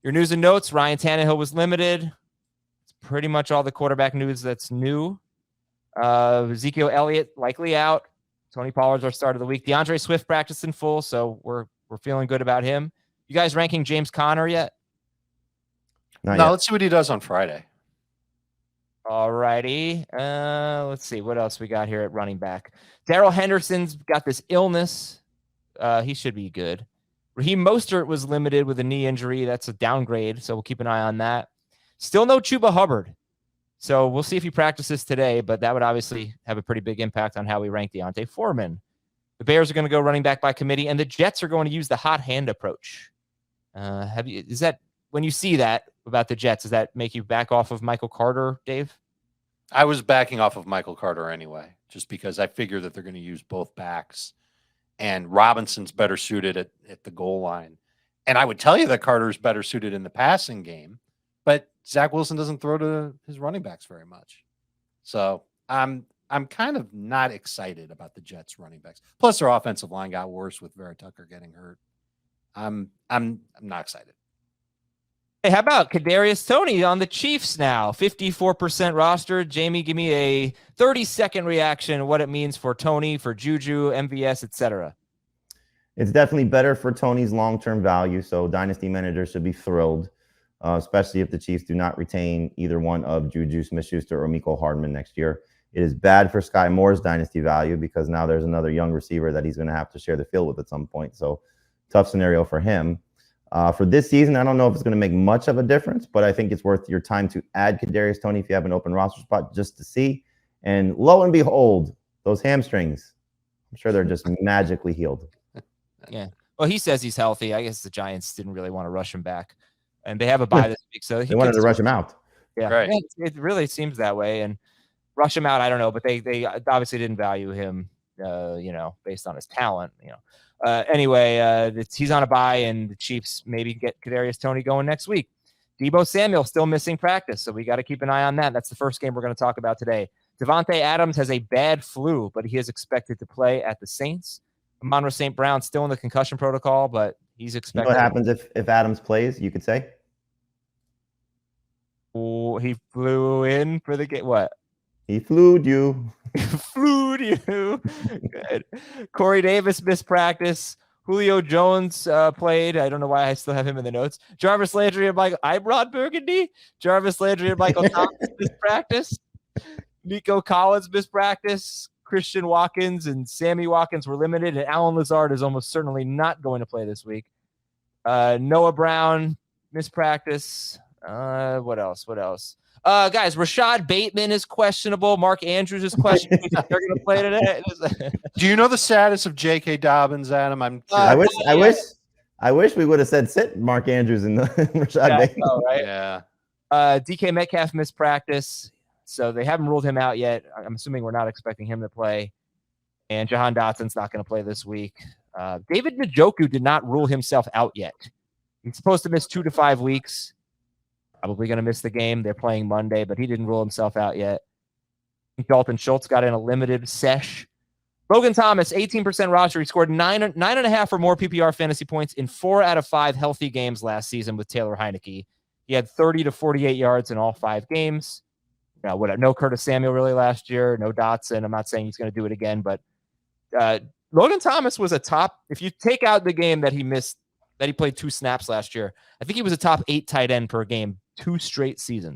Your news and notes, Ryan Tannehill was limited. It's pretty much all the quarterback news that's new. Ezekiel Elliott likely out. Tony Pollard's our start of the week. DeAndre Swift practiced in full, so we're feeling good about him. You guys ranking James Conner yet? Not yet. Let's see what he does on Friday. All righty. Let's see what else we got here at running back. Darrell Henderson's got this illness. He should be good. Raheem Mostert was limited with a knee injury. That's a downgrade, so we'll keep an eye on that. Still no Chuba Hubbard. So we'll see if he practices today, but that would obviously have a pretty big impact on how we rank Deontay Foreman. The Bears are going to go running back by committee, and the Jets are going to use the hot hand approach. Is that when you see that about the Jets, does that make you back off of Michael Carter, Dave? I was backing off of Michael Carter anyway, just because I figure that they're going to use both backs, and Robinson's better suited at the goal line. And I would tell you that Carter's better suited in the passing game, but Zach Wilson doesn't throw to his running backs very much. So I'm kind of not excited about the Jets running backs. Plus their offensive line got worse with Vera Tucker getting hurt. I'm not excited. Hey, how about Kadarius Toney on the Chiefs now? 54% roster. Jamie, give me a 30-second reaction of what it means for Toney, for Juju, MVS, etc. It's definitely better for Toney's long-term value, so dynasty managers should be thrilled, especially if the Chiefs do not retain either one of Juju Smith-Schuster or Mecole Hardman next year. It is bad for Sky Moore's dynasty value because now there's another young receiver that he's going to have to share the field with at some point, so tough scenario for him. For this season, I don't know if it's going to make much of a difference, but I think it's worth your time to add Kadarius Toney if you have an open roster spot just to see. And lo and behold, those hamstrings, I'm sure they're just magically healed. Yeah. Well, he says he's healthy. I guess the Giants didn't really want to rush him back. And they have a bye this week, so they wanted to rush him out. Yeah, right. Yeah, it really seems that way. And rush him out, I don't know, but they obviously didn't value him, based on his talent, Anyway, he's on a bye, and the Chiefs maybe get Kadarius Toney going next week. Deebo Samuel still missing practice, so we got to keep an eye on that. That's the first game we're going to talk about today. Davante Adams has a bad flu, but he is expected to play at the Saints. Amon-Ra St. Brown still in the concussion protocol, but he's expected. You know what happens if Adams plays, you could say? Oh, he flew in for the game. What? He flued you. Flued you. Good. Corey Davis missed practice. Julio Jones played. I don't know why I still have him in the notes. Jarvis Landry and Michael. I'm Rod Burgundy. Jarvis Landry and Michael Thomas missed practice. Nico Collins missed practice. Christian Watkins and Sammy Watkins were limited. And Alan Lazard is almost certainly not going to play this week. Noah Brown missed practice. What else? Guys, Rashad Bateman is questionable. Mark Andrews is questionable. They're going to play today. Do you know the status of J.K. Dobbins, Adam? I'm I wish we would have said sit Mark Andrews and Rashad Bateman. Know, right? Yeah. DK Metcalf missed practice, so they haven't ruled him out yet. I'm assuming we're not expecting him to play. And Jahan Dotson's not going to play this week. David Njoku did not rule himself out yet. He's supposed to miss 2 to 5 weeks. Probably going to miss the game. They're playing Monday, but he didn't rule himself out yet. Dalton Schultz got in a limited sesh. Logan Thomas, 18% roster. He scored 9.5 or more PPR fantasy points in 4 out of 5 healthy games last season with Taylor Heineke. He had 30 to 48 yards in all 5 games. No Curtis Samuel really last year. No Dotson. I'm not saying he's going to do it again, but Logan Thomas was a top. If you take out the game that he missed, that he played 2 snaps last year, I think he was a top 8 tight end per game 2 straight seasons.